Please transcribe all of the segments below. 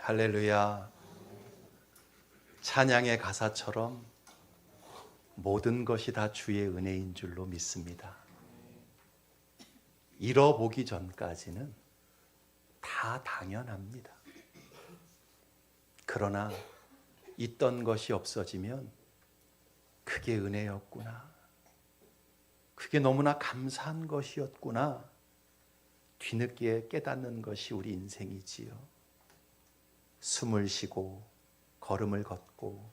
할렐루야. 찬양의 가사처럼 모든 것이 다 주의 은혜인 줄로 믿습니다. 잃어보기 전까지는 다 당연합니다. 그러나 있던 것이 없어지면 그게 은혜였구나, 그게 너무나 감사한 것이었구나, 뒤늦게 깨닫는 것이 우리 인생이지요. 숨을 쉬고 걸음을 걷고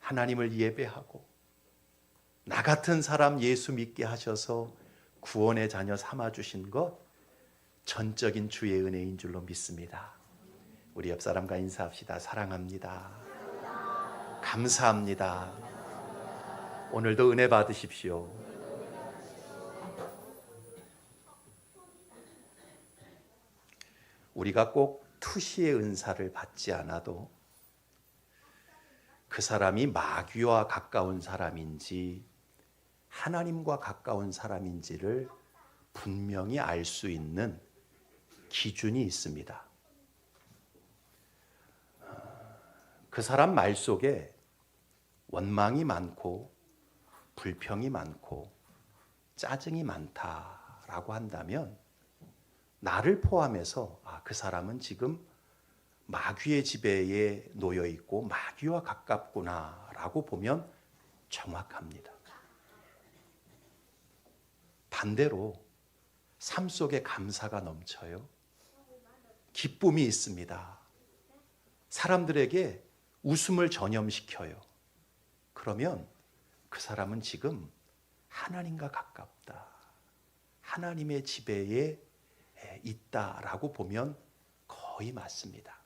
하나님을 예배하고 나 같은 사람 예수 믿게 하셔서 구원의 자녀 삼아주신 것 전적인 주의 은혜인 줄로 믿습니다. 우리 옆 사람과 인사합시다. 사랑합니다. 감사합니다. 오늘도 은혜 받으십시오. 우리가 꼭 투시의 은사를 받지 않아도 그 사람이 마귀와 가까운 사람인지 하나님과 가까운 사람인지를 분명히 알 수 있는 기준이 있습니다. 그 사람 말 속에 원망이 많고 불평이 많고 짜증이 많다라고 한다면 나를 포함해서 그 사람은 지금 마귀의 지배에 놓여 있고 마귀와 가깝구나라고 보면 정확합니다. 반대로 삶 속에 감사가 넘쳐요. 기쁨이 있습니다. 사람들에게 웃음을 전염시켜요. 그러면 그 사람은 지금 하나님과 가깝다, 하나님의 지배에 있다라고 보면 거의 맞습니다.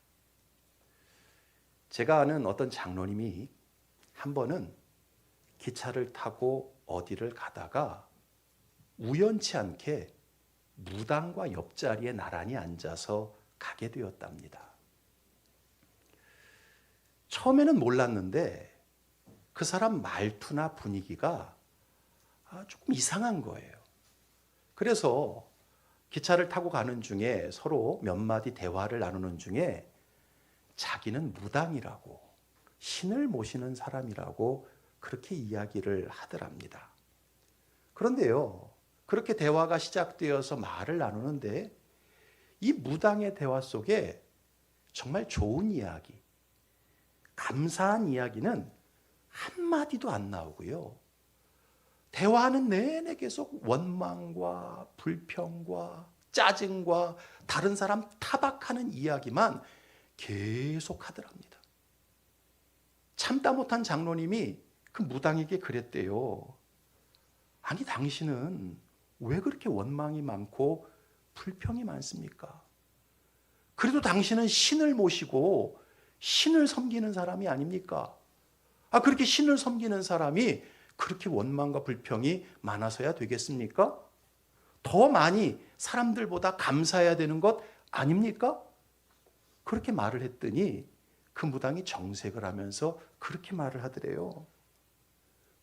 제가 아는 어떤 장로님이 한 번은 기차를 타고 어디를 가다가 우연치 않게 무당과 옆자리에 나란히 앉아서 가게 되었답니다. 처음에는 몰랐는데 그 사람 말투나 분위기가 조금 이상한 거예요. 그래서 기차를 타고 가는 중에 서로 몇 마디 대화를 나누는 중에 자기는 무당이라고, 신을 모시는 사람이라고 그렇게 이야기를 하더랍니다. 그런데요, 그렇게 대화가 시작되어서 말을 나누는데 이 무당의 대화 속에 정말 좋은 이야기, 감사한 이야기는 한마디도 안 나오고요. 대화하는 내내 계속 원망과 불평과 짜증과 다른 사람 타박하는 이야기만 계속 하더랍니다. 참다 못한 장로님이 그 무당에게 그랬대요. 아니, 당신은 왜 그렇게 원망이 많고 불평이 많습니까? 그래도 당신은 신을 모시고 신을 섬기는 사람이 아닙니까? 그렇게 신을 섬기는 사람이 그렇게 원망과 불평이 많아서야 되겠습니까? 더 많이 사람들보다 감사해야 되는 것 아닙니까? 그렇게 말을 했더니 그 무당이 정색을 하면서 그렇게 말을 하더래요.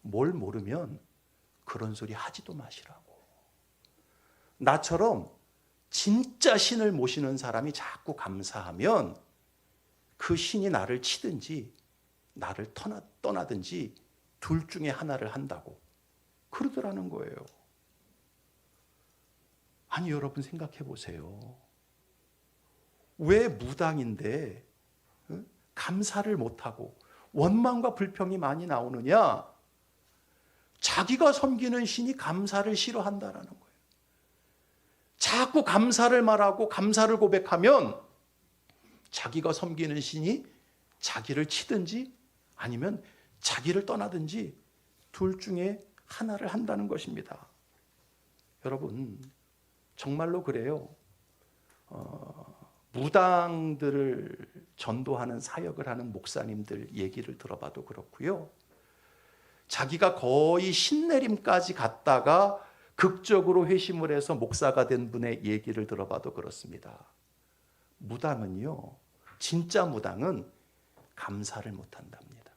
뭘 모르면 그런 소리 하지도 마시라고. 나처럼 진짜 신을 모시는 사람이 자꾸 감사하면 그 신이 나를 치든지 나를 떠나든지 둘 중에 하나를 한다고 그러더라는 거예요. 아니, 여러분 생각해 보세요. 왜 무당인데 감사를 못하고 원망과 불평이 많이 나오느냐? 자기가 섬기는 신이 감사를 싫어한다라는 거예요. 자꾸 감사를 말하고 감사를 고백하면 자기가 섬기는 신이 자기를 치든지 아니면 자기를 떠나든지 둘 중에 하나를 한다는 것입니다. 여러분, 정말로 그래요. 무당들을 전도하는 사역을 하는 목사님들 얘기를 들어봐도 그렇고요. 자기가 거의 신내림까지 갔다가 극적으로 회심을 해서 목사가 된 분의 얘기를 들어봐도 그렇습니다. 무당은요, 진짜 무당은 감사를 못한답니다.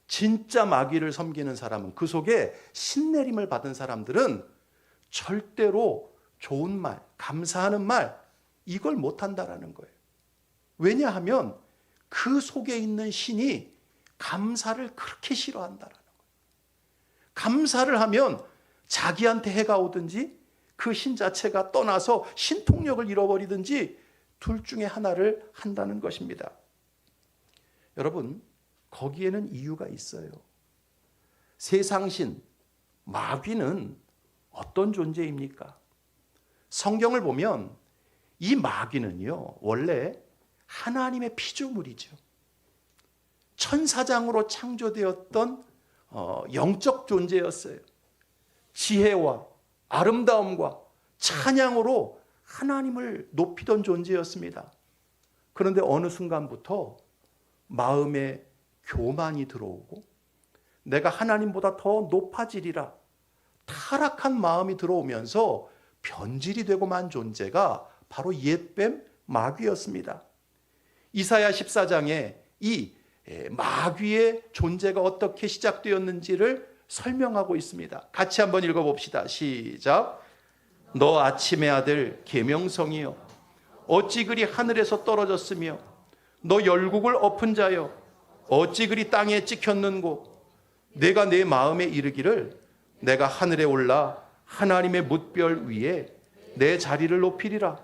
진짜 마귀를 섬기는 사람은, 그 속에 신내림을 받은 사람들은 절대로 좋은 말, 감사하는 말, 이걸 못한다라는 거예요. 왜냐하면 그 속에 있는 신이 감사를 그렇게 싫어한다라는 거예요. 감사를 하면 자기한테 해가 오든지 그 신 자체가 떠나서 신통력을 잃어버리든지 둘 중에 하나를 한다는 것입니다. 여러분, 거기에는 이유가 있어요. 세상신, 마귀는 어떤 존재입니까? 성경을 보면 이 마귀는요, 원래 하나님의 피조물이죠. 천사장으로 창조되었던 영적 존재였어요. 지혜와 아름다움과 찬양으로 하나님을 높이던 존재였습니다. 그런데 어느 순간부터 마음에 교만이 들어오고 내가 하나님보다 더 높아지리라 타락한 마음이 들어오면서 변질이 되고 만 존재가 바로 옛뱀 마귀였습니다. 이사야 14장에 이 마귀의 존재가 어떻게 시작되었는지를 설명하고 있습니다. 같이 한번 읽어봅시다. 시작. 너 아침의 아들 계명성이여 어찌 그리 하늘에서 떨어졌으며 너 열국을 엎은 자여 어찌 그리 땅에 찍혔는고 내가 내 마음에 이르기를 내가 하늘에 올라 하나님의 뭇별 위에 내 자리를 높이리라.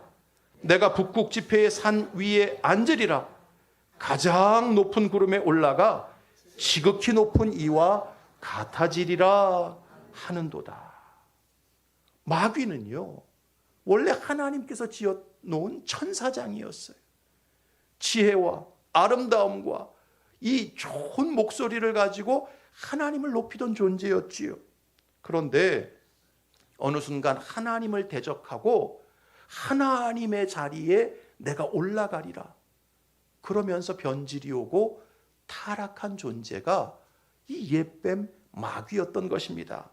내가 북극 지폐의 산 위에 앉으리라. 가장 높은 구름에 올라가 지극히 높은 이와 같아지리라 하는도다. 마귀는요, 원래 하나님께서 지어놓은 천사장이었어요. 지혜와 아름다움과 이 좋은 목소리를 가지고 하나님을 높이던 존재였지요. 그런데 어느 순간 하나님을 대적하고 하나님의 자리에 내가 올라가리라. 그러면서 변질이 오고 타락한 존재가 이 옛뱀 마귀였던 것입니다.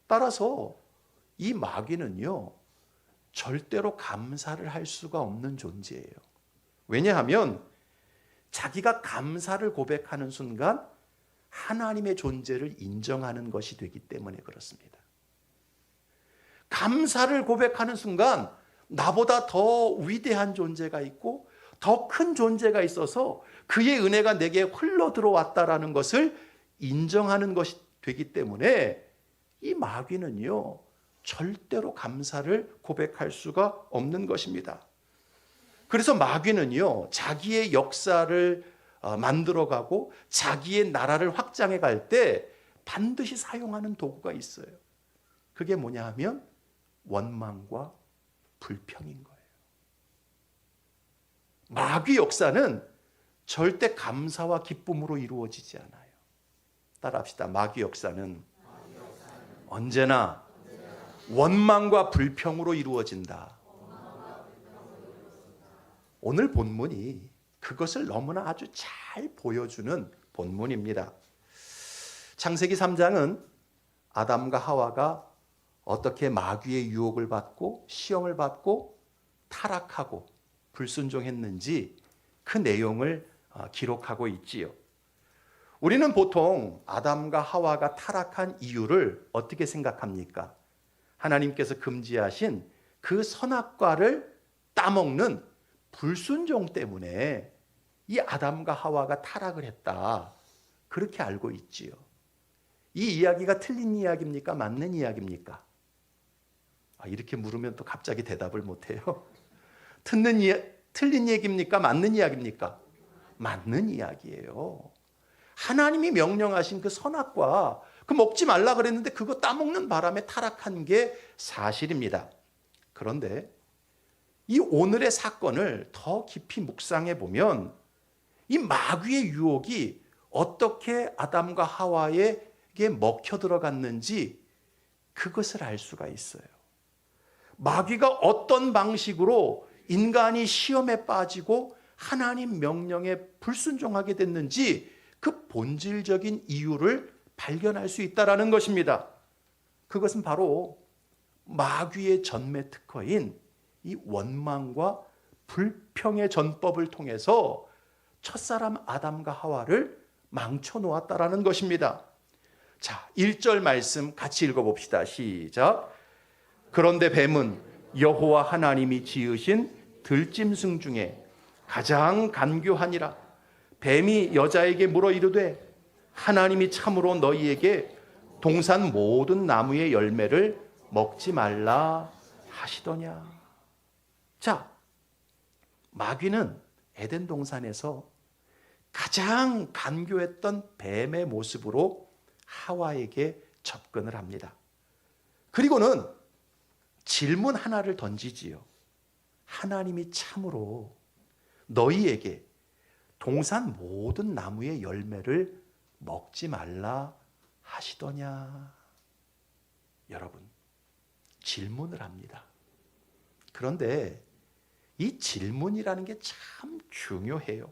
따라서 이 마귀는요, 절대로 감사를 할 수가 없는 존재예요. 왜냐하면 자기가 감사를 고백하는 순간 하나님의 존재를 인정하는 것이 되기 때문에 그렇습니다. 감사를 고백하는 순간 나보다 더 위대한 존재가 있고 더 큰 존재가 있어서 그의 은혜가 내게 흘러 들어왔다라는 것을 인정하는 것이 되기 때문에 이 마귀는요, 절대로 감사를 고백할 수가 없는 것입니다. 그래서 마귀는요, 자기의 역사를 만들어가고 자기의 나라를 확장해 갈 때 반드시 사용하는 도구가 있어요. 그게 뭐냐 하면 원망과 불평인 거예요. 마귀 역사는 절대 감사와 기쁨으로 이루어지지 않아요. 따라합시다. 마귀 역사는 언제나 원망과 불평으로 이루어진다. 오늘 본문이 그것을 너무나 아주 잘 보여주는 본문입니다. 창세기 3장은 아담과 하와가 어떻게 마귀의 유혹을 받고 시험을 받고 타락하고 불순종했는지 그 내용을 기록하고 있지요. 우리는 보통 아담과 하와가 타락한 이유를 어떻게 생각합니까? 하나님께서 금지하신 그 선악과를 따먹는 불순종 때문에 이 아담과 하와가 타락을 했다. 그렇게 알고 있지요. 이 이야기가 틀린 이야기입니까? 맞는 이야기입니까? 이렇게 물으면 또 갑자기 대답을 못해요. 틀린 얘기입니까? 맞는 이야기입니까? 맞는 이야기예요. 하나님이 명령하신 그 선악과 그 먹지 말라 그랬는데 그거 따먹는 바람에 타락한 게 사실입니다. 그런데 이 오늘의 사건을 더 깊이 묵상해 보면 이 마귀의 유혹이 어떻게 아담과 하와에게 먹혀 들어갔는지 그것을 알 수가 있어요. 마귀가 어떤 방식으로 인간이 시험에 빠지고 하나님 명령에 불순종하게 됐는지 그 본질적인 이유를 발견할 수 있다는 것입니다. 그것은 바로 마귀의 전매 특허인 이 원망과 불평의 전법을 통해서 첫사람 아담과 하와를 망쳐 놓았다라는 것입니다. 자, 1절 말씀 같이 읽어봅시다. 시작. 그런데 뱀은 여호와 하나님이 지으신 들짐승 중에 가장 간교하니라. 뱀이 여자에게 물어 이르되 하나님이 참으로 너희에게 동산 모든 나무의 열매를 먹지 말라 하시더냐. 자, 마귀는 에덴 동산에서 가장 간교했던 뱀의 모습으로 하와에게 접근을 합니다. 그리고는 질문 하나를 던지지요. 하나님이 참으로 너희에게 동산 모든 나무의 열매를 먹지 말라 하시더냐. 여러분, 질문을 합니다. 그런데 이 질문이라는 게 참 중요해요.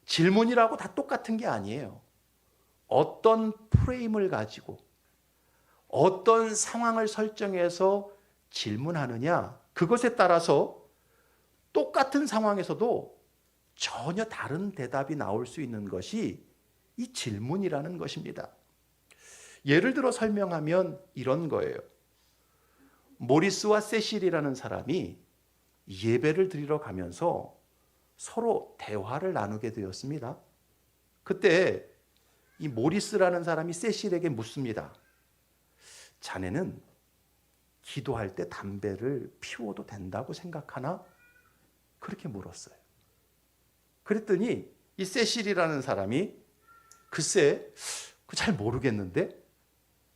질문이라고 다 똑같은 게 아니에요. 어떤 프레임을 가지고 어떤 상황을 설정해서 질문하느냐, 그것에 따라서 똑같은 상황에서도 전혀 다른 대답이 나올 수 있는 것이 이 질문이라는 것입니다. 예를 들어 설명하면 이런 거예요. 모리스와 세실이라는 사람이 예배를 드리러 가면서 서로 대화를 나누게 되었습니다. 그때 이 모리스라는 사람이 세실에게 묻습니다. 자네는 기도할 때 담배를 피워도 된다고 생각하나? 그렇게 물었어요. 그랬더니 이 세실이라는 사람이 글쎄, 잘 모르겠는데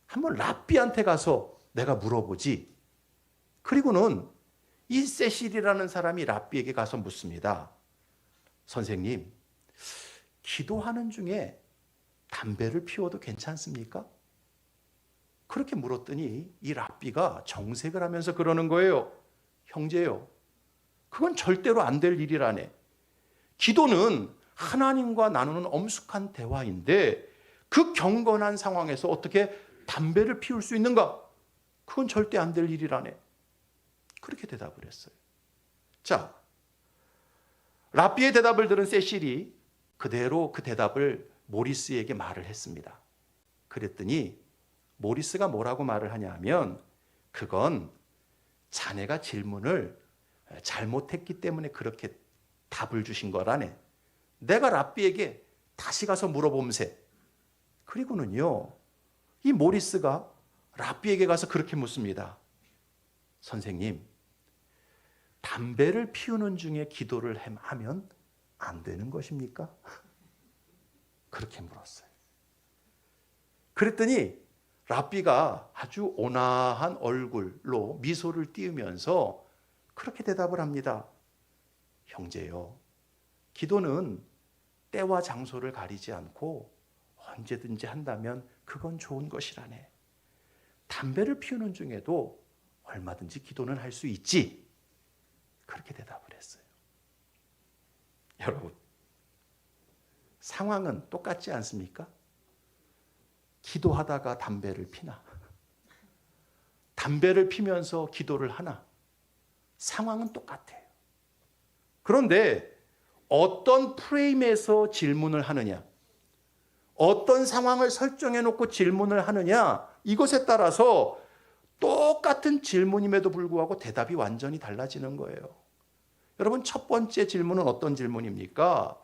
한번 랍비한테 가서 내가 물어보지. 그리고는 이 세실이라는 사람이 랍비에게 가서 묻습니다. 선생님, 기도하는 중에 담배를 피워도 괜찮습니까? 그렇게 물었더니 이 랍비가 정색을 하면서 그러는 거예요. 형제요, 그건 절대로 안 될 일이라네. 기도는 하나님과 나누는 엄숙한 대화인데 그 경건한 상황에서 어떻게 담배를 피울 수 있는가? 그건 절대 안 될 일이라네. 그렇게 대답을 했어요. 자, 랍비의 대답을 들은 세실이 그대로 그 대답을 모리스에게 말을 했습니다. 그랬더니 모리스가 뭐라고 말을 하냐 하면 그건 자네가 질문을 잘못했기 때문에 그렇게 답을 주신 거라네. 내가 랍비에게 다시 가서 물어봄세. 그리고는요, 이 모리스가 랍비에게 가서 그렇게 묻습니다. 선생님, 담배를 피우는 중에 기도를 하면 안 되는 것입니까? 그렇게 물었어요. 그랬더니 랍비가 아주 온화한 얼굴로 미소를 띄우면서 그렇게 대답을 합니다. 형제요, 기도는 때와 장소를 가리지 않고 언제든지 한다면 그건 좋은 것이라네. 담배를 피우는 중에도 얼마든지 기도는 할 수 있지. 그렇게 대답을 했어요. 여러분, 상황은 똑같지 않습니까? 기도하다가 담배를 피나, 담배를 피면서 기도를 하나, 상황은 똑같아요. 그런데 어떤 프레임에서 질문을 하느냐, 어떤 상황을 설정해 놓고 질문을 하느냐, 이것에 따라서 똑같은 질문임에도 불구하고 대답이 완전히 달라지는 거예요. 여러분, 첫 번째 질문은 어떤 질문입니까?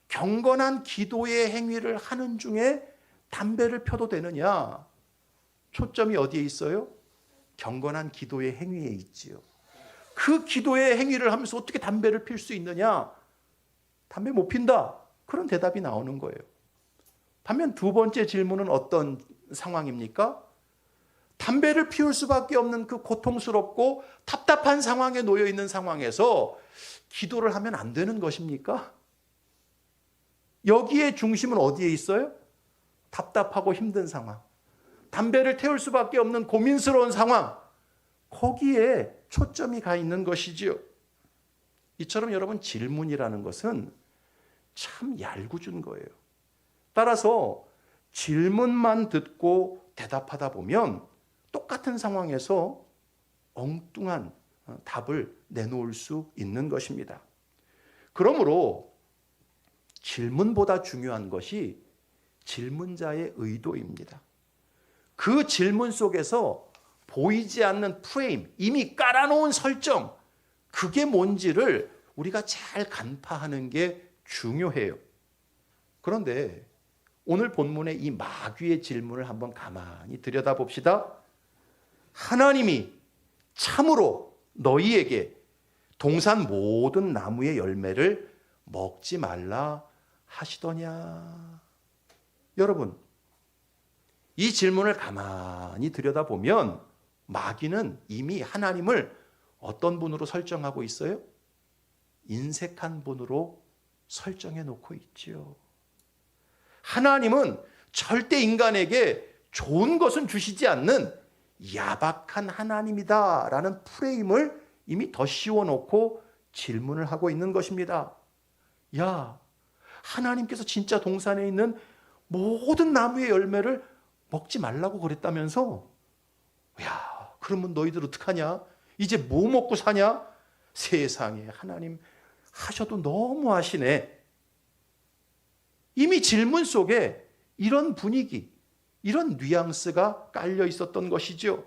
경건한 기도의 행위를 하는 중에 담배를 펴도 되느냐? 초점이 어디에 있어요? 경건한 기도의 행위에 있지요. 그 기도의 행위를 하면서 어떻게 담배를 필 수 있느냐? 담배 못 핀다. 그런 대답이 나오는 거예요. 반면 두 번째 질문은 어떤 상황입니까? 담배를 피울 수밖에 없는 그 고통스럽고 답답한 상황에 놓여 있는 상황에서 기도를 하면 안 되는 것입니까? 여기에 중심은 어디에 있어요? 답답하고 힘든 상황, 담배를 태울 수밖에 없는 고민스러운 상황, 거기에 초점이 가 있는 것이지요. 이처럼 여러분, 질문이라는 것은 참 얄궂은 거예요. 따라서 질문만 듣고 대답하다 보면 똑같은 상황에서 엉뚱한 답을 내놓을 수 있는 것입니다. 그러므로 질문보다 중요한 것이 질문자의 의도입니다. 그 질문 속에서 보이지 않는 프레임, 이미 깔아놓은 설정, 그게 뭔지를 우리가 잘 간파하는 게 중요해요. 그런데 오늘 본문의 이 마귀의 질문을 한번 가만히 들여다봅시다. 하나님이 참으로 너희에게 동산 모든 나무의 열매를 먹지 말라 하시더냐? 여러분, 이 질문을 가만히 들여다보면 마귀는 이미 하나님을 어떤 분으로 설정하고 있어요? 인색한 분으로 설정해 놓고 있지요. 하나님은 절대 인간에게 좋은 것은 주시지 않는 야박한 하나님이다라는 프레임을 이미 더 씌워놓고 질문을 하고 있는 것입니다. 야, 하나님께서 진짜 동산에 있는 모든 나무의 열매를 먹지 말라고 그랬다면서? 야, 그러면 너희들 어떡하냐? 이제 뭐 먹고 사냐? 세상에, 하나님 하셔도 너무 하시네. 이미 질문 속에 이런 분위기, 이런 뉘앙스가 깔려 있었던 것이죠.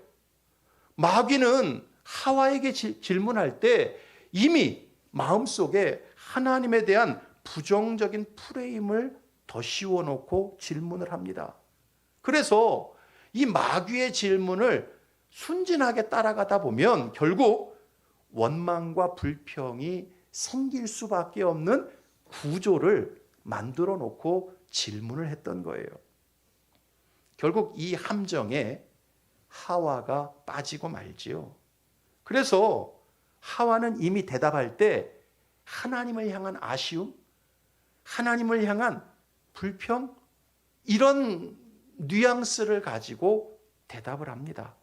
마귀는 하와에게 질문할 때 이미 마음속에 하나님에 대한 부정적인 프레임을 더 씌워놓고 질문을 합니다. 그래서 이 마귀의 질문을 순진하게 따라가다 보면 결국 원망과 불평이 생길 수밖에 없는 구조를 만들어 놓고 질문을 했던 거예요. 결국 이 함정에 하와가 빠지고 말지요. 그래서 하와는 이미 대답할 때 하나님을 향한 아쉬움, 하나님을 향한 불평, 이런 뉘앙스를 가지고 대답을 합니다.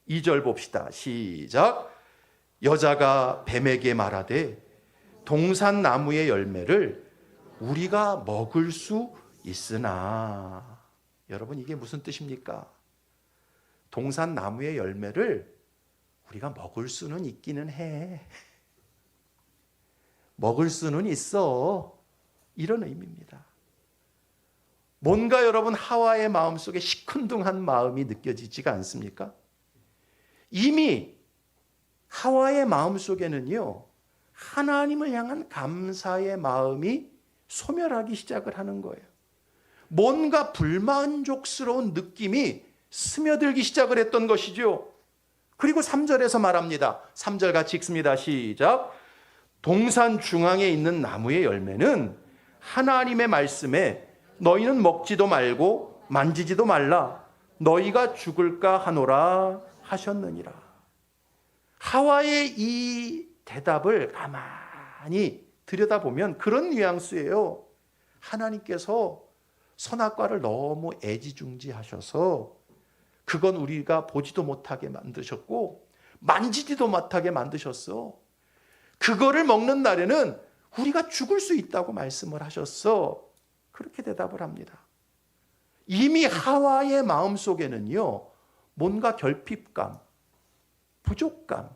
2절 봅시다. 시작. 여자가 뱀에게 말하되 동산 나무의 열매를 우리가 먹을 수 있으나. 여러분, 이게 무슨 뜻입니까? 동산 나무의 열매를 우리가 먹을 수는 있기는 해. 먹을 수는 있어. 이런 의미입니다. 뭔가 여러분 하와의 마음속에 시큰둥한 마음이 느껴지지가 않습니까? 이미 하와의 마음속에는요, 하나님을 향한 감사의 마음이 소멸하기 시작을 하는 거예요. 뭔가 불만족스러운 느낌이 스며들기 시작을 했던 것이죠. 그리고 3절에서 말합니다. 3절 같이 읽습니다. 시작. 동산 중앙에 있는 나무의 열매는 하나님의 말씀에 너희는 먹지도 말고 만지지도 말라. 너희가 죽을까 하노라 하셨느니라. 하와의 이 대답을 가만히 들여다보면 그런 뉘앙스예요. 하나님께서 선악과를 너무 애지중지하셔서 그건 우리가 보지도 못하게 만드셨고 만지지도 못하게 만드셨어. 그거를 먹는 날에는 우리가 죽을 수 있다고 말씀을 하셨어. 그렇게 대답을 합니다. 이미 하와의 마음속에는요, 뭔가 결핍감, 부족감,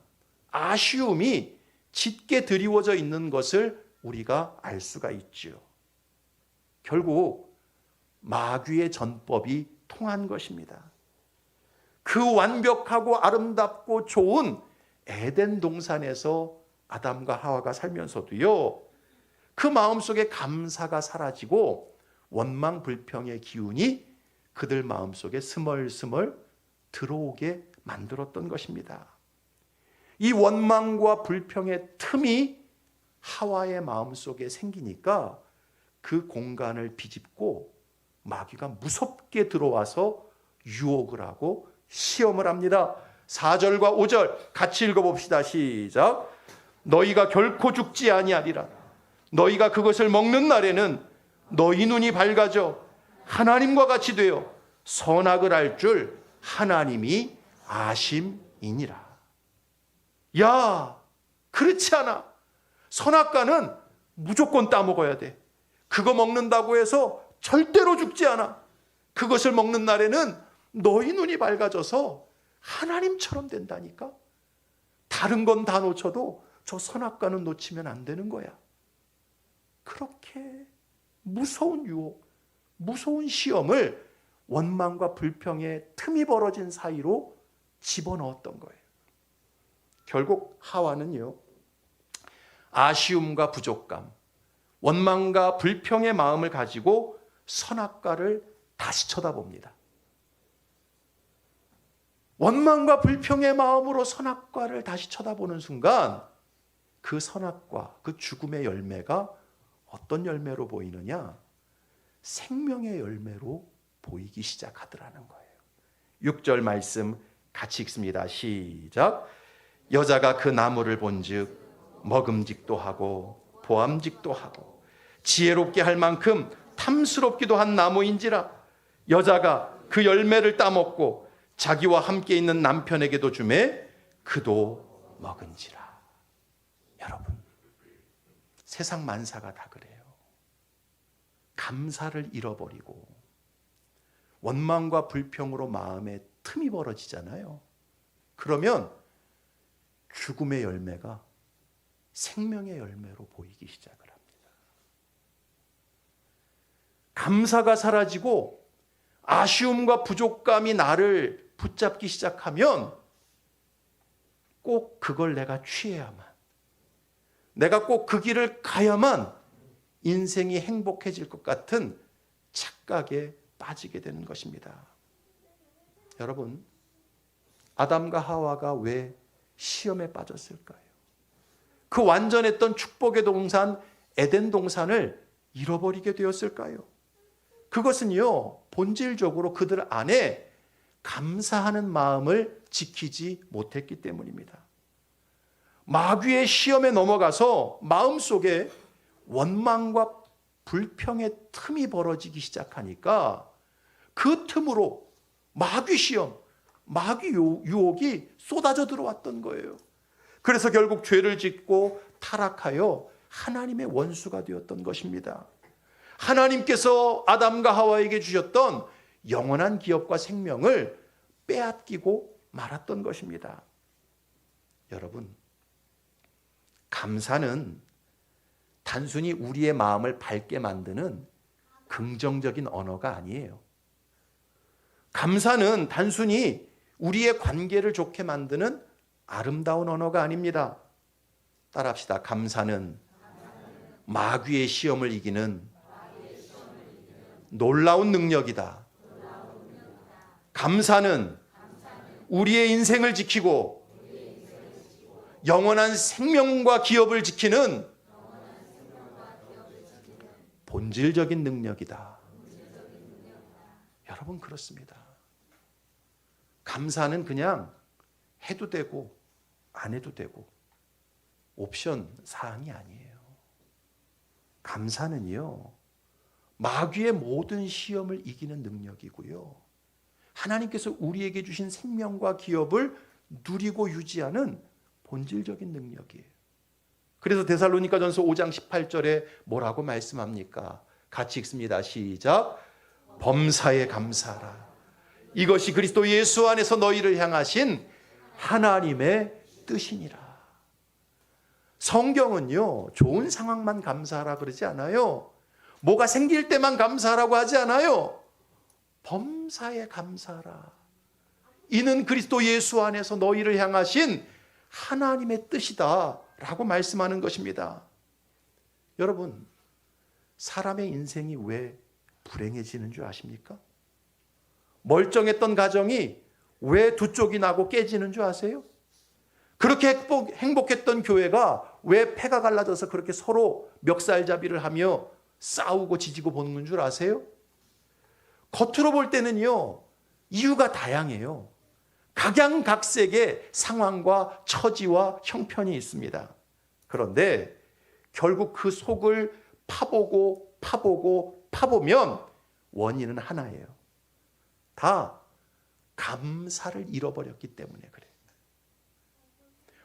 아쉬움이 짙게 드리워져 있는 것을 우리가 알 수가 있죠. 결국 마귀의 전법이 통한 것입니다. 그 완벽하고 아름답고 좋은 에덴 동산에서 아담과 하와가 살면서도요, 그 마음속에 감사가 사라지고 원망 불평의 기운이 그들 마음속에 스멀스멀 들어오게 만들었던 것입니다. 이 원망과 불평의 틈이 하와의 마음속에 생기니까 그 공간을 비집고 마귀가 무섭게 들어와서 유혹을 하고 시험을 합니다. 4절과 5절 같이 읽어봅시다. 시작. 너희가 결코 죽지 아니하리라. 너희가 그것을 먹는 날에는 너희 눈이 밝아져 하나님과 같이 되어 선악을 알 줄 하나님이 아심이니라. 야, 그렇지 않아. 선악과는 무조건 따먹어야 돼. 그거 먹는다고 해서 절대로 죽지 않아. 그것을 먹는 날에는 너희 눈이 밝아져서 하나님처럼 된다니까. 다른 건 다 놓쳐도 저 선악과는 놓치면 안 되는 거야. 그렇게 무서운 유혹, 무서운 시험을 원망과 불평의 틈이 벌어진 사이로 집어넣었던 거예요. 결국 하와는요, 아쉬움과 부족감, 원망과 불평의 마음을 가지고 선악과를 다시 쳐다봅니다. 원망과 불평의 마음으로 선악과를 다시 쳐다보는 순간 그 선악과, 그 죽음의 열매가 어떤 열매로 보이느냐? 생명의 열매로 보이기 시작하더라는 거예요. 6절 말씀 같이 읽습니다. 시작. 여자가 그 나무를 본즉 먹음직도 하고 보암직도 하고 지혜롭게 할 만큼 탐스럽기도 한 나무인지라 여자가 그 열매를 따먹고 자기와 함께 있는 남편에게도 주매 그도 먹은지라. 여러분, 세상 만사가 다 그래요. 감사를 잃어버리고 원망과 불평으로 마음에 틈이 벌어지잖아요. 그러면 죽음의 열매가 생명의 열매로 보이기 시작을 합니다. 감사가 사라지고 아쉬움과 부족감이 나를 붙잡기 시작하면 꼭 그걸 내가 취해야만, 내가 꼭 그 길을 가야만 인생이 행복해질 것 같은 착각에 빠지게 되는 것입니다. 여러분, 아담과 하와가 왜 시험에 빠졌을까요? 그 완전했던 축복의 동산 에덴 동산을 잃어버리게 되었을까요? 그것은요, 본질적으로 그들 안에 감사하는 마음을 지키지 못했기 때문입니다. 마귀의 시험에 넘어가서 마음속에 원망과 불평의 틈이 벌어지기 시작하니까 그 틈으로 마귀 시험, 마귀 유혹이 쏟아져 들어왔던 거예요. 그래서 결국 죄를 짓고 타락하여 하나님의 원수가 되었던 것입니다. 하나님께서 아담과 하와에게 주셨던 영원한 기업과 생명을 빼앗기고 말았던 것입니다. 여러분, 감사는 단순히 우리의 마음을 밝게 만드는 긍정적인 언어가 아니에요. 감사는 단순히 우리의 관계를 좋게 만드는 아름다운 언어가 아닙니다. 따라합시다. 감사는 마귀의 시험을 이기는 놀라운 능력이다. 감사는 우리의 인생을 지키고 영원한 생명과 기업을 지키는 본질적인 능력이다. 여러분, 그렇습니다. 감사는 그냥 해도 되고 안 해도 되고 옵션 사항이 아니에요. 감사는요, 마귀의 모든 시험을 이기는 능력이고요, 하나님께서 우리에게 주신 생명과 기업을 누리고 유지하는 본질적인 능력이에요. 그래서 데살로니가전서 5장 18절에 뭐라고 말씀합니까? 같이 읽습니다. 시작. 범사에 감사하라. 이것이 그리스도 예수 안에서 너희를 향하신 하나님의 뜻이니라. 성경은요, 좋은 상황만 감사하라 그러지 않아요. 뭐가 생길 때만 감사하라고 하지 않아요. 범사에 감사하라. 이는 그리스도 예수 안에서 너희를 향하신 하나님의 뜻이다 라고 말씀하는 것입니다. 여러분, 사람의 인생이 왜 불행해지는 줄 아십니까? 멀쩡했던 가정이 왜 두 쪽이 나고 깨지는 줄 아세요? 그렇게 행복했던 교회가 왜 패가 갈라져서 그렇게 서로 멱살잡이를 하며 싸우고 지지고 보는 줄 아세요? 겉으로 볼 때는요, 이유가 다양해요. 각양각색의 상황과 처지와 형편이 있습니다. 그런데 결국 그 속을 파보면 원인은 하나예요. 다 감사를 잃어버렸기 때문에 그래요.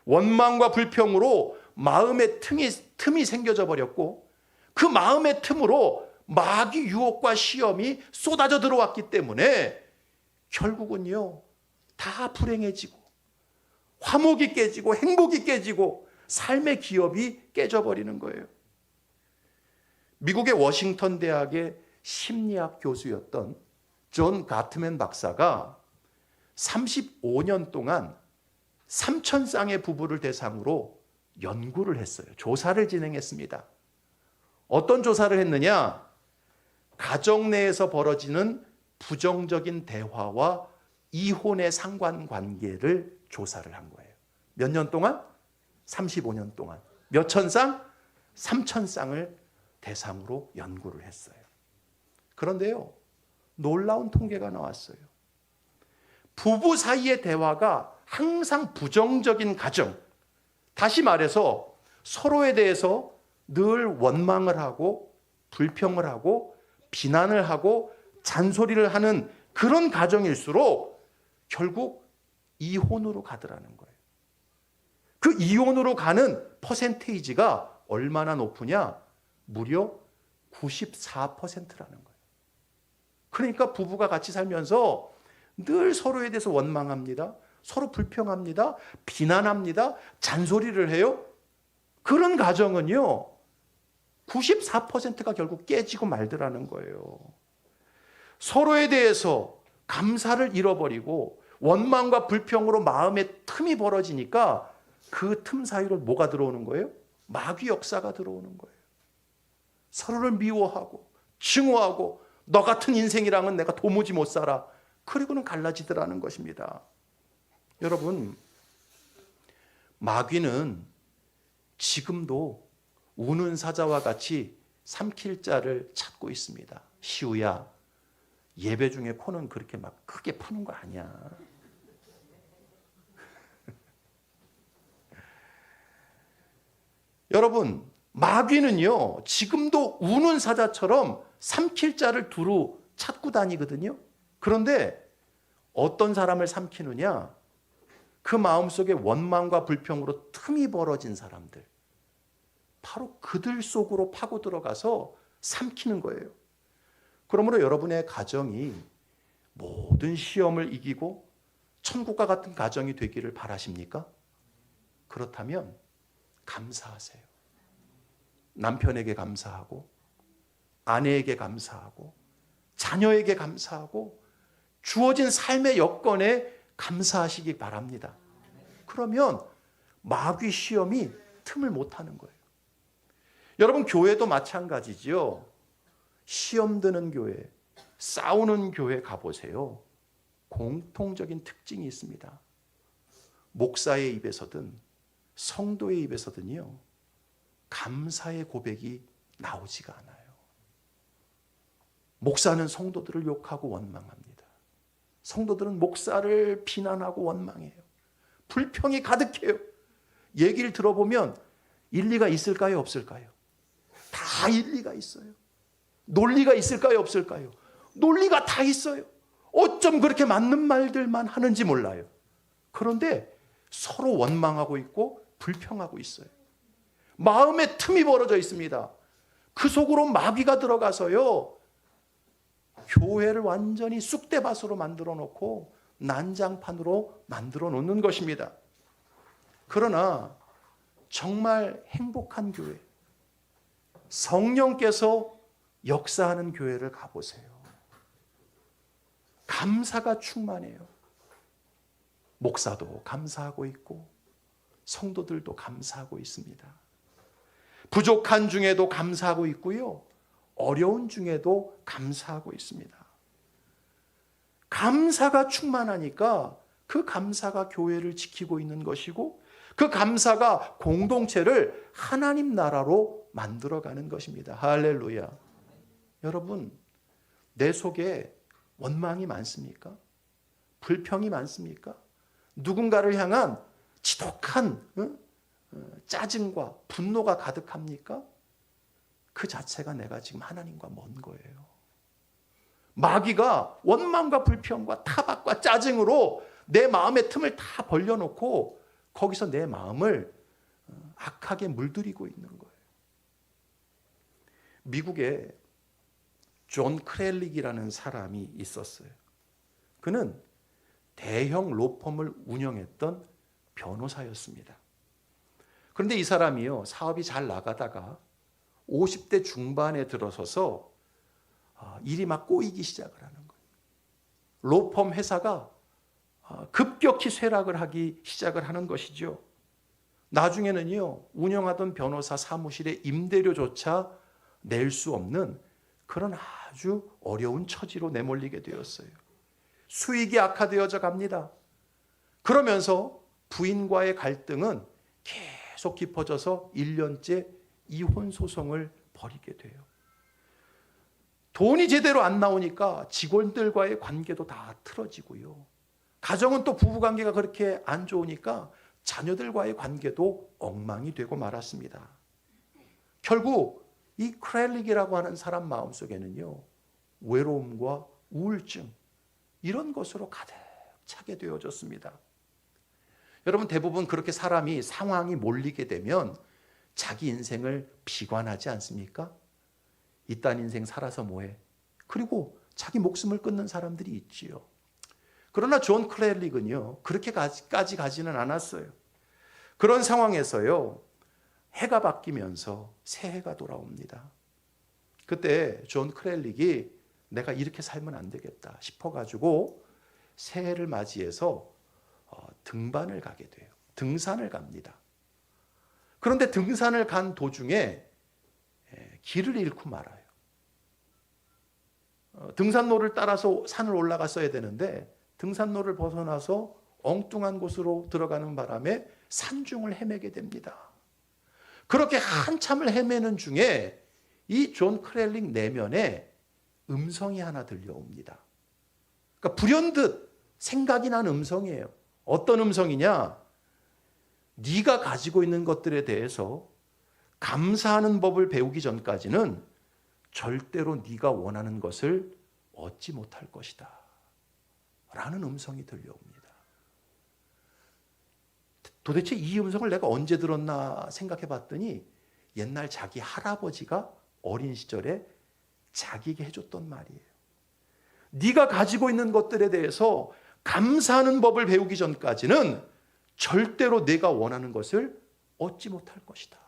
원망과 불평으로 마음의 틈이 생겨져 버렸고, 그 마음의 틈으로 마귀 유혹과 시험이 쏟아져 들어왔기 때문에 결국은요, 다 불행해지고 화목이 깨지고 행복이 깨지고 삶의 기업이 깨져버리는 거예요. 미국의 워싱턴 대학의 심리학 교수였던 존 가트맨 박사가 35년 동안 3,000쌍의 부부를 대상으로 연구를 했어요. 조사를 진행했습니다. 어떤 조사를 했느냐? 가정 내에서 벌어지는 부정적인 대화와 이혼의 상관관계를 조사를 한 거예요. 몇 년 동안? 35년 동안. 몇 천 쌍? 3천 쌍을 대상으로 연구를 했어요. 그런데요, 놀라운 통계가 나왔어요. 부부 사이의 대화가 항상 부정적인 가정, 다시 말해서 서로에 대해서 늘 원망을 하고 불평을 하고 비난을 하고 잔소리를 하는 그런 가정일수록 결국 이혼으로 가더라는 거예요. 그 이혼으로 가는 퍼센테이지가 얼마나 높으냐? 무려 94%라는 거예요. 그러니까 부부가 같이 살면서 늘 서로에 대해서 원망합니다. 서로 불평합니다. 비난합니다. 잔소리를 해요. 그런 가정은요, 94%가 결국 깨지고 말더라는 거예요. 서로에 대해서 감사를 잃어버리고 원망과 불평으로 마음에 틈이 벌어지니까 그 틈 사이로 뭐가 들어오는 거예요? 마귀 역사가 들어오는 거예요. 서로를 미워하고 증오하고 너 같은 인생이랑은 내가 도무지 못 살아. 그리고는 갈라지더라는 것입니다. 여러분, 마귀는 지금도 우는 사자와 같이 삼킬 자를 찾고 있습니다. 시우야, 예배 중에 코는 그렇게 막 크게 푸는 거 아니야. 여러분, 마귀는요, 지금도 우는 사자처럼 삼킬 자를 두루 찾고 다니거든요. 그런데 어떤 사람을 삼키느냐? 그 마음속에 원망과 불평으로 틈이 벌어진 사람들, 바로 그들 속으로 파고 들어가서 삼키는 거예요. 그러므로 여러분의 가정이 모든 시험을 이기고 천국과 같은 가정이 되기를 바라십니까? 그렇다면 감사하세요. 남편에게 감사하고 아내에게 감사하고 자녀에게 감사하고 주어진 삶의 여건에 감사하시기 바랍니다. 그러면 마귀 시험이 틈을 못하는 거예요. 여러분, 교회도 마찬가지지요. 시험 드는 교회, 싸우는 교회 가보세요. 공통적인 특징이 있습니다. 목사의 입에서든 성도의 입에서든요, 감사의 고백이 나오지가 않아요. 목사는 성도들을 욕하고 원망합니다. 성도들은 목사를 비난하고 원망해요. 불평이 가득해요. 얘기를 들어보면 일리가 있을까요, 없을까요? 다 일리가 있어요. 논리가 있을까요, 없을까요? 논리가 다 있어요. 어쩜 그렇게 맞는 말들만 하는지 몰라요. 그런데 서로 원망하고 있고 불평하고 있어요. 마음에 틈이 벌어져 있습니다. 그 속으로 마귀가 들어가서요, 교회를 완전히 쑥대밭으로 만들어 놓고 난장판으로 만들어 놓는 것입니다. 그러나 정말 행복한 교회, 성령께서 역사하는 교회를 가보세요. 감사가 충만해요. 목사도 감사하고 있고 성도들도 감사하고 있습니다. 부족한 중에도 감사하고 있고요, 어려운 중에도 감사하고 있습니다. 감사가 충만하니까 그 감사가 교회를 지키고 있는 것이고 그 감사가 공동체를 하나님 나라로 만들어가는 것입니다. 할렐루야. 여러분, 내 속에 원망이 많습니까? 불평이 많습니까? 누군가를 향한 지독한 짜증과 분노가 가득합니까? 그 자체가 내가 지금 하나님과 먼 거예요. 마귀가 원망과 불평과 타박과 짜증으로 내 마음의 틈을 다 벌려놓고 거기서 내 마음을 악하게 물들이고 있는 거예요. 미국에 존 크렐릭이라는 사람이 있었어요. 그는 대형 로펌을 운영했던 변호사였습니다. 그런데 이 사람이요, 사업이 잘 나가다가 50대 중반에 들어서서 일이 막 꼬이기 시작을 하는 거예요. 로펌 회사가 급격히 쇠락을 하기 시작을 하는 것이죠. 나중에는요, 운영하던 변호사 사무실의 임대료조차 낼 수 없는 그런 아주 어려운 처지로 내몰리게 되었어요. 수익이 악화되어져 갑니다. 그러면서 부인과의 갈등은 계속 깊어져서 1년째 이혼 소송을 벌이게 돼요. 돈이 제대로 안 나오니까 직원들과의 관계도 다 틀어지고요. 가정은 또 부부관계가 그렇게 안 좋으니까 자녀들과의 관계도 엉망이 되고 말았습니다. 결국 이 크렐릭이라고 하는 사람 마음속에는요, 외로움과 우울증 이런 것으로 가득 차게 되어졌습니다. 여러분, 대부분 그렇게 사람이 상황이 몰리게 되면 자기 인생을 비관하지 않습니까? 이딴 인생 살아서 뭐해? 그리고 자기 목숨을 끊는 사람들이 있지요. 그러나 존 크렐릭은요, 그렇게까지 가지는 않았어요. 그런 상황에서요, 해가 바뀌면서 새해가 돌아옵니다. 그때 존 크렐릭이 내가 이렇게 살면 안 되겠다 싶어가지고 새해를 맞이해서 등반을 가게 돼요. 등산을 갑니다. 그런데 등산을 간 도중에 길을 잃고 말아요. 등산로를 따라서 산을 올라갔어야 되는데 등산로를 벗어나서 엉뚱한 곳으로 들어가는 바람에 산중을 헤매게 됩니다. 그렇게 한참을 헤매는 중에 이 존 크렐릭 내면에 음성이 하나 들려옵니다. 그러니까 불현듯 생각이 난 음성이에요. 어떤 음성이냐? 네가 가지고 있는 것들에 대해서 감사하는 법을 배우기 전까지는 절대로 네가 원하는 것을 얻지 못할 것이다 라는 음성이 들려옵니다. 도대체 이 음성을 내가 언제 들었나 생각해 봤더니 옛날 자기 할아버지가 어린 시절에 자기에게 해줬던 말이에요. 네가 가지고 있는 것들에 대해서 감사하는 법을 배우기 전까지는 절대로 내가 원하는 것을 얻지 못할 것이다.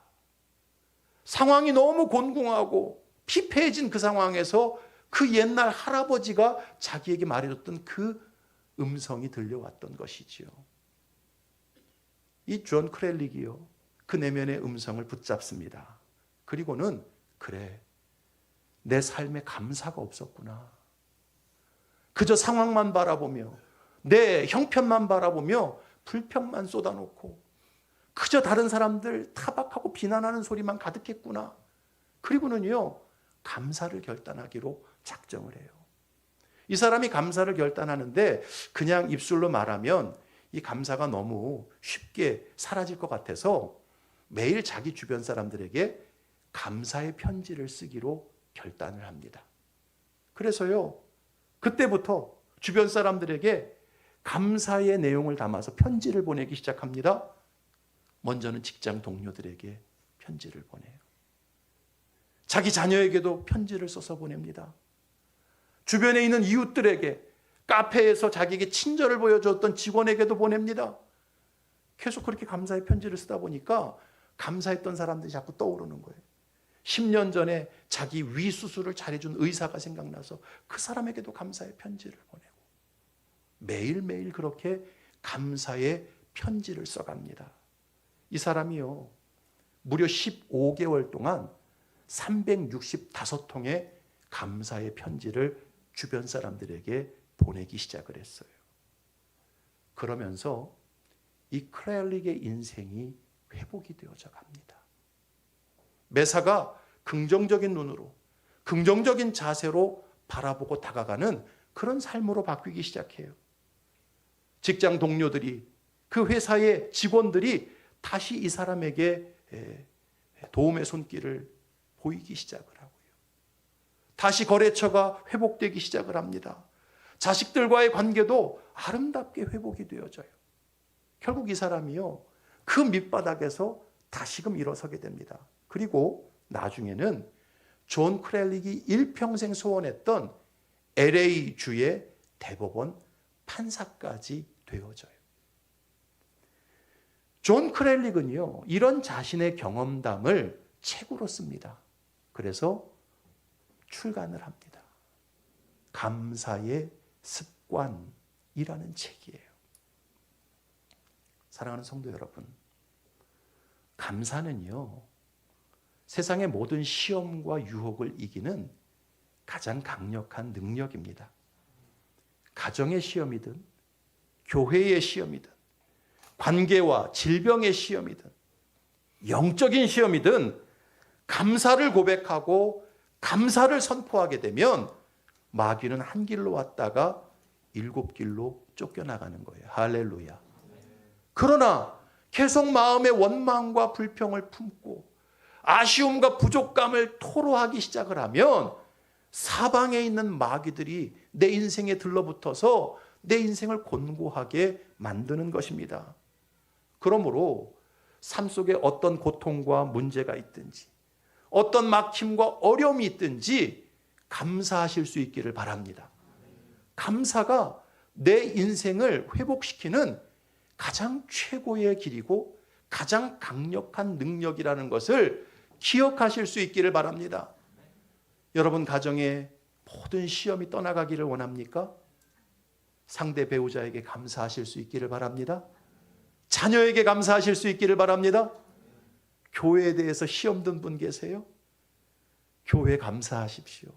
상황이 너무 곤궁하고 피폐해진 그 상황에서 그 옛날 할아버지가 자기에게 말해줬던 그 음성이 들려왔던 것이지요. 이 존 크렐릭이요, 그 내면의 음성을 붙잡습니다. 그리고는 그래, 내 삶에 감사가 없었구나. 그저 상황만 바라보며 내 형편만 바라보며 불평만 쏟아놓고 그저 다른 사람들 타박하고 비난하는 소리만 가득했구나. 그리고는요, 감사를 결단하기로 작정을 해요. 이 사람이 감사를 결단하는데 그냥 입술로 말하면 이 감사가 너무 쉽게 사라질 것 같아서 매일 자기 주변 사람들에게 감사의 편지를 쓰기로 결단을 합니다. 그래서요, 그때부터 주변 사람들에게 감사의 내용을 담아서 편지를 보내기 시작합니다. 먼저는 직장 동료들에게 편지를 보내요. 자기 자녀에게도 편지를 써서 보냅니다. 주변에 있는 이웃들에게, 카페에서 자기에게 친절을 보여줬던 직원에게도 보냅니다. 계속 그렇게 감사의 편지를 쓰다 보니까 감사했던 사람들이 자꾸 떠오르는 거예요. 10년 전에 자기 위 수술을 잘해준 의사가 생각나서 그 사람에게도 감사의 편지를 보내고 매일매일 그렇게 감사의 편지를 써갑니다. 이 사람이요, 무려 15개월 동안 365통의 감사의 편지를 주변 사람들에게 보내기 시작을 했어요. 그러면서 이 크렐릭의 인생이 회복이 되어져 갑니다. 매사가 긍정적인 눈으로, 긍정적인 자세로 바라보고 다가가는 그런 삶으로 바뀌기 시작해요. 직장 동료들이, 그 회사의 직원들이 다시 이 사람에게 도움의 손길을 보이기 시작을 하고요. 다시 거래처가 회복되기 시작을 합니다. 자식들과의 관계도 아름답게 회복이 되어져요. 결국 이 사람이요, 그 밑바닥에서 다시금 일어서게 됩니다. 그리고 나중에는 존 크렐릭이 일평생 소원했던 LA주의 대법원 판사까지 되어져요. 존 크렐릭은요, 이런 자신의 경험담을 책으로 씁니다. 그래서 출간을 합니다. 감사의 습관이라는 책이에요. 사랑하는 성도 여러분, 감사는요, 세상의 모든 시험과 유혹을 이기는 가장 강력한 능력입니다. 가정의 시험이든 교회의 시험이든 관계와 질병의 시험이든 영적인 시험이든 감사를 고백하고 감사를 선포하게 되면 마귀는 한 길로 왔다가 7길로 쫓겨나가는 거예요. 할렐루야. 그러나 계속 마음의 원망과 불평을 품고 아쉬움과 부족감을 토로하기 시작을 하면 사방에 있는 마귀들이 내 인생에 들러붙어서 내 인생을 곤고하게 만드는 것입니다. 그러므로 삶 속에 어떤 고통과 문제가 있든지 어떤 막힘과 어려움이 있든지 감사하실 수 있기를 바랍니다. 감사가 내 인생을 회복시키는 가장 최고의 길이고 가장 강력한 능력이라는 것을 기억하실 수 있기를 바랍니다. 여러분 가정에 모든 시험이 떠나가기를 원합니까? 상대 배우자에게 감사하실 수 있기를 바랍니다. 자녀에게 감사하실 수 있기를 바랍니다. 교회에 대해서 시험 든 분 계세요? 교회 감사하십시오.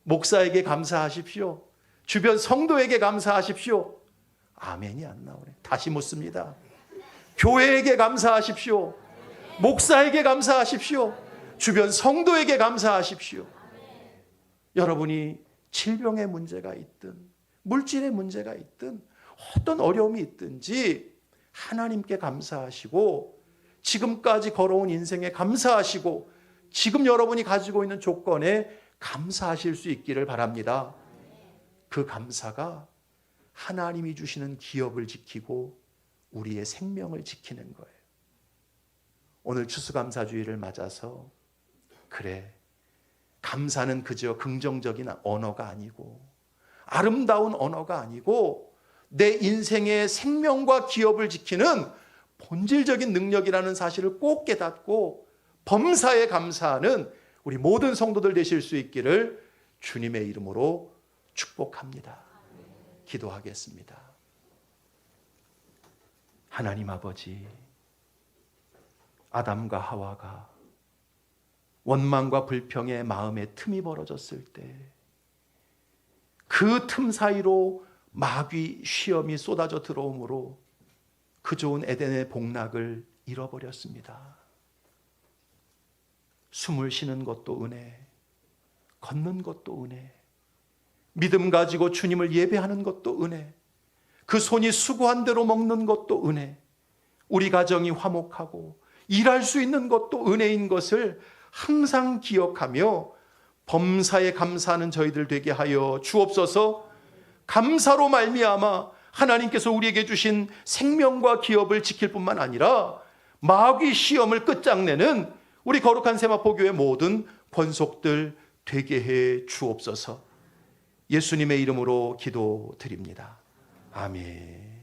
목사에게 감사하십시오. 주변 성도에게 감사하십시오. 아멘이 안 나오네. 다시 묻습니다. 교회에게 감사하십시오. 목사에게 감사하십시오. 주변 성도에게 감사하십시오. 여러분이 질병의 문제가 있든 물질의 문제가 있든 어떤 어려움이 있든지 하나님께 감사하시고 지금까지 걸어온 인생에 감사하시고 지금 여러분이 가지고 있는 조건에 감사하실 수 있기를 바랍니다. 그 감사가 하나님이 주시는 기업을 지키고 우리의 생명을 지키는 거예요. 오늘 추수감사주의를 맞아서 그래, 감사는 그저 긍정적인 언어가 아니고 아름다운 언어가 아니고 내 인생의 생명과 기업을 지키는 본질적인 능력이라는 사실을 꼭 깨닫고 범사에 감사하는 우리 모든 성도들 되실 수 있기를 주님의 이름으로 축복합니다. 기도하겠습니다. 하나님 아버지, 아담과 하와가 원망과 불평의 마음에 틈이 벌어졌을 때 그 틈 사이로 마귀 시험이 쏟아져 들어오므로 그 좋은 에덴의 복락을 잃어버렸습니다. 숨을 쉬는 것도 은혜, 걷는 것도 은혜, 믿음 가지고 주님을 예배하는 것도 은혜, 그 손이 수고한 대로 먹는 것도 은혜, 우리 가정이 화목하고 일할 수 있는 것도 은혜인 것을 항상 기억하며 범사에 감사하는 저희들 되게 하여 주옵소서. 감사로 말미암아 하나님께서 우리에게 주신 생명과 기업을 지킬 뿐만 아니라 마귀 시험을 끝장내는 우리 거룩한 세마포교회 모든 권속들 되게 해 주옵소서. 예수님의 이름으로 기도드립니다. 아멘.